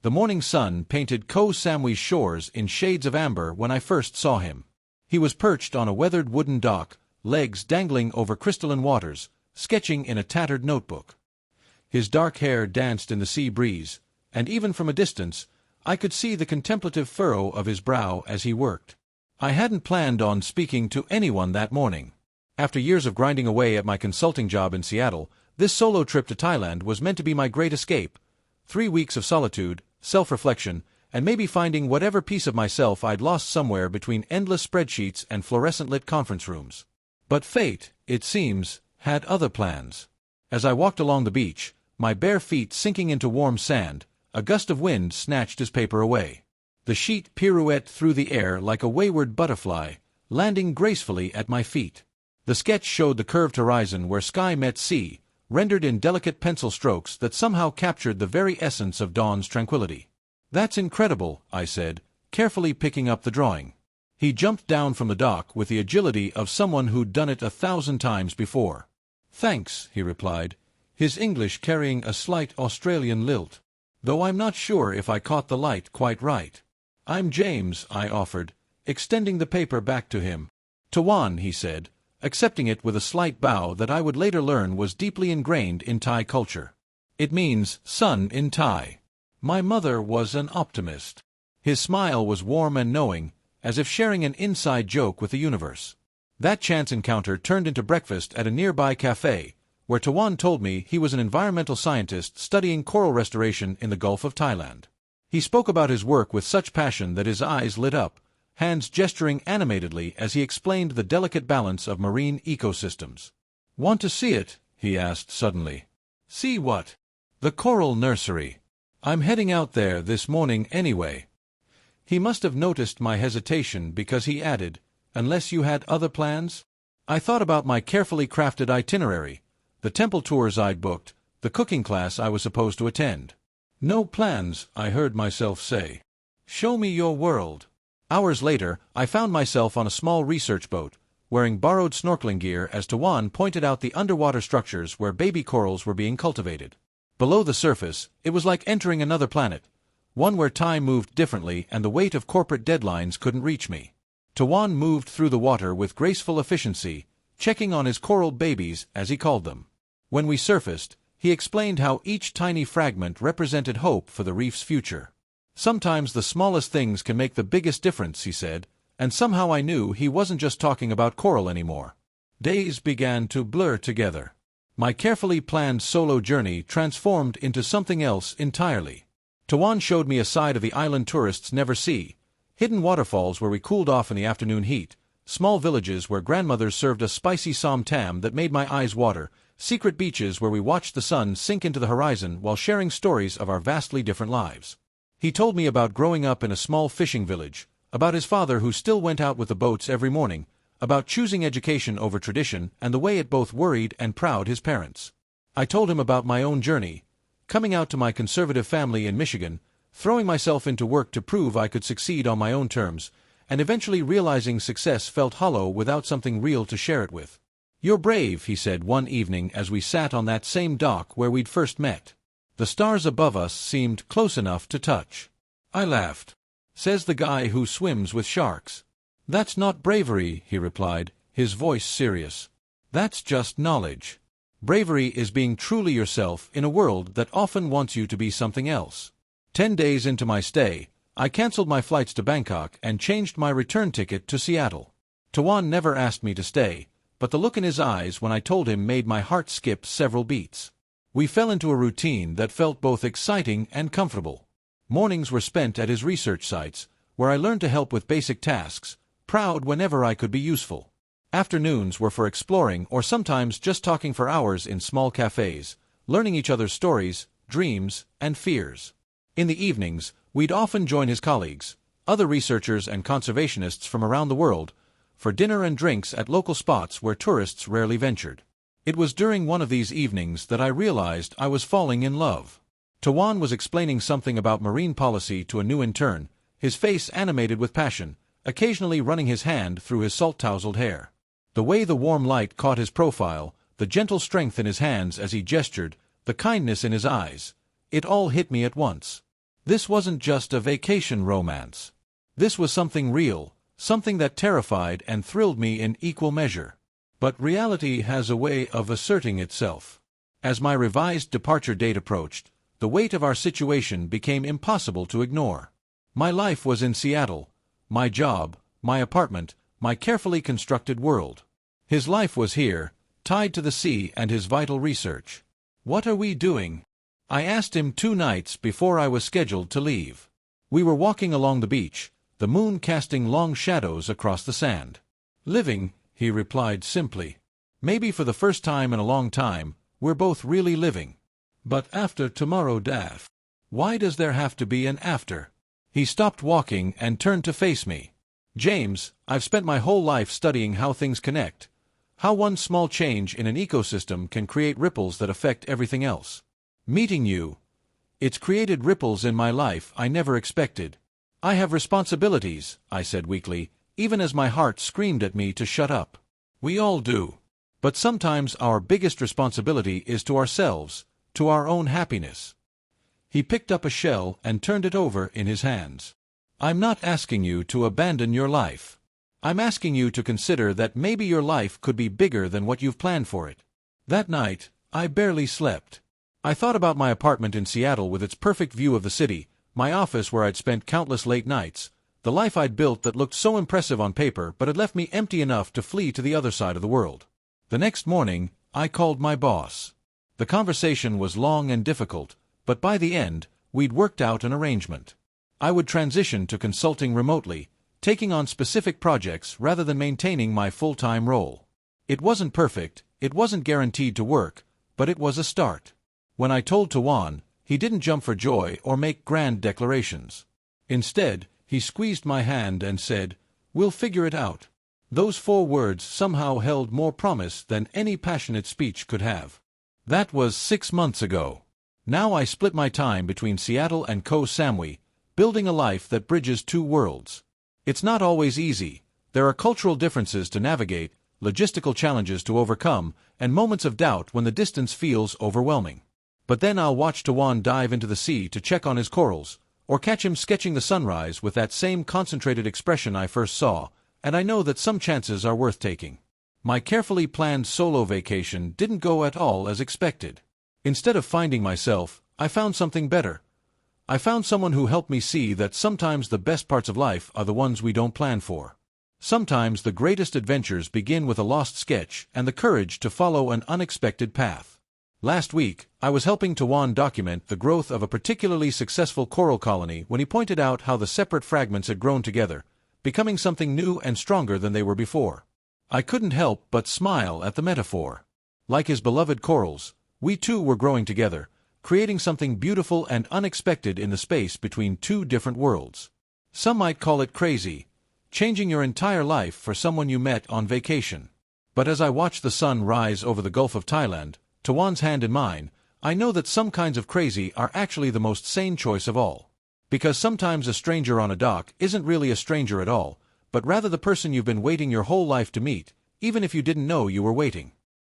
The morning sun painted Koh Samui's shores in shades of amber when I first saw him. He was perched on a weathered wooden dock, legs dangling over crystalline waters, sketching in a tattered notebook. His dark hair danced in the sea breeze, and even from a distance, I could see the contemplative furrow of his brow as he worked. I hadn't planned on speaking to anyone that morning. After years of grinding away at my consulting job in Seattle, this solo trip to Thailand was meant to be my great escape. 3 weeks of solitude, self-reflection, and maybe finding whatever piece of myself I'd lost somewhere between endless spreadsheets and fluorescent-lit conference rooms. But fate, it seems, had other plans. As I walked along the beach, my bare feet sinking into warm sand, a gust of wind snatched his paper away. The sheet pirouetted through the air like a wayward butterfly, landing gracefully at my feet. The sketch showed the curved horizon where sky met sea, rendered in delicate pencil strokes that somehow captured the very essence of dawn's tranquility. "That's incredible," I said, carefully picking up the drawing. He jumped down from the dock with the agility of someone who'd done it 1,000 times before. "Thanks," he replied, his English carrying a slight Australian lilt, though I'm not sure if I caught the light quite right. "I'm James," I offered, extending the paper back to him. "Tawan," he said, accepting it with a slight bow that I would later learn was deeply ingrained in Thai culture. It means sun in Thai. My mother was an optimist. His smile was warm and knowing, as if sharing an inside joke with the universe. That chance encounter turned into breakfast at a nearby cafe, where Tawan told me he was an environmental scientist studying coral restoration in the Gulf of Thailand. He spoke about his work with such passion that his eyes lit up, hands gesturing animatedly as he explained the delicate balance of marine ecosystems. "Want to see it?" he asked suddenly. "See what?" "The coral nursery. I'm heading out there this morning anyway." He must have noticed my hesitation because he added, "Unless you had other plans?" I thought about my carefully crafted itinerary, the temple tours I'd booked, the cooking class I was supposed to attend. "No plans," I heard myself say. "Show me your world." Hours later, I found myself on a small research boat, wearing borrowed snorkeling gear as Tawan pointed out the underwater structures where baby corals were being cultivated. Below the surface, it was like entering another planet, one where time moved differently and the weight of corporate deadlines couldn't reach me. Tawan moved through the water with graceful efficiency, checking on his coral babies, as he called them. When we surfaced, he explained how each tiny fragment represented hope for the reef's future. "Sometimes the smallest things can make the biggest difference," he said, and somehow I knew he wasn't just talking about coral anymore. Days began to blur together. My carefully planned solo journey transformed into something else entirely. Tawan showed me a side of the island tourists never see: hidden waterfalls where we cooled off in the afternoon heat, small villages where grandmothers served us spicy som tam that made my eyes water, secret beaches where we watched the sun sink into the horizon while sharing stories of our vastly different lives. He told me about growing up in a small fishing village, about his father who still went out with the boats every morning, about choosing education over tradition and the way it both worried and proud his parents. I told him about my own journey, coming out to my conservative family in Michigan, throwing myself into work to prove I could succeed on my own terms, and eventually realizing success felt hollow without something real to share it with. "You're brave," he said one evening as we sat on that same dock where we'd first met. The stars above us seemed close enough to touch. I laughed. "Says the guy who swims with sharks." "That's not bravery," he replied, his voice serious. "That's just knowledge. Bravery is being truly yourself in a world that often wants you to be something else." 10 days into my stay, I canceled my flights to Bangkok and changed my return ticket to Seattle. Tawan never asked me to stay, but the look in his eyes when I told him made my heart skip several beats. We fell into a routine that felt both exciting and comfortable. Mornings were spent at his research sites, where I learned to help with basic tasks, proud whenever I could be useful. Afternoons were for exploring or sometimes just talking for hours in small cafes, learning each other's stories, dreams, and fears. In the evenings, we'd often join his colleagues, other researchers and conservationists from around the world, for dinner and drinks at local spots where tourists rarely ventured. It was during one of these evenings that I realized I was falling in love. Tawan was explaining something about marine policy to a new intern, his face animated with passion, occasionally running his hand through his salt-tousled hair. The way the warm light caught his profile, the gentle strength in his hands as he gestured, the kindness in his eyes, it all hit me at once. This wasn't just a vacation romance. This was something real, something that terrified and thrilled me in equal measure. But reality has a way of asserting itself. As my revised departure date approached, the weight of our situation became impossible to ignore. My life was in Seattle, my job, my apartment, my carefully constructed world. His life was here, tied to the sea and his vital research. "What are we doing?" I asked him 2 nights before I was scheduled to leave. We were walking along the beach, the moon casting long shadows across the sand. "Living," he replied simply. "Maybe for the first time in a long time, we're both really living. But after tomorrow, Daph, why does there have to be an after?" He stopped walking and turned to face me. "James, I've spent my whole life studying how things connect, how one small change in an ecosystem can create ripples that affect everything else. Meeting you, it's created ripples in my life I never expected. I have responsibilities," I said weakly, even as my heart screamed at me to shut up. "We all do. But sometimes our biggest responsibility is to ourselves, to our own happiness." He picked up a shell and turned it over in his hands. "I'm not asking you to abandon your life. I'm asking you to consider that maybe your life could be bigger than what you've planned for it." That night, I barely slept. I thought about my apartment in Seattle with its perfect view of the city, my office where I'd spent countless late nights, the life I'd built that looked so impressive on paper but had left me empty enough to flee to the other side of the world. The next morning, I called my boss. The conversation was long and difficult, but by the end, we'd worked out an arrangement. I would transition to consulting remotely, taking on specific projects rather than maintaining my full-time role. It wasn't perfect, it wasn't guaranteed to work, but it was a start. When I told Tawan, he didn't jump for joy or make grand declarations. Instead, he squeezed my hand and said, "We'll figure it out." Those 4 words somehow held more promise than any passionate speech could have. That was 6 months ago. Now I split my time between Seattle and Koh Samui, building a life that bridges 2 worlds. It's not always easy. There are cultural differences to navigate, logistical challenges to overcome, and moments of doubt when the distance feels overwhelming. But then I'll watch Tawan dive into the sea to check on his corals, or catch him sketching the sunrise with that same concentrated expression I first saw, and I know that some chances are worth taking. My carefully planned solo vacation didn't go at all as expected. Instead of finding myself, I found something better. I found someone who helped me see that sometimes the best parts of life are the ones we don't plan for. Sometimes the greatest adventures begin with a lost sketch and the courage to follow an unexpected path. Last week, I was helping Tawan document the growth of a particularly successful coral colony when he pointed out how the separate fragments had grown together, becoming something new and stronger than they were before. I couldn't help but smile at the metaphor. Like his beloved corals, we too were growing together, creating something beautiful and unexpected in the space between 2 different worlds. Some might call it crazy, changing your entire life for someone you met on vacation. But as I watched the sun rise over the Gulf of Thailand, Tawan's hand in mine, I know that some kinds of crazy are actually the most sane choice of all. Because sometimes a stranger on a dock isn't really a stranger at all, but rather the person you've been waiting your whole life to meet, even if you didn't know you were waiting.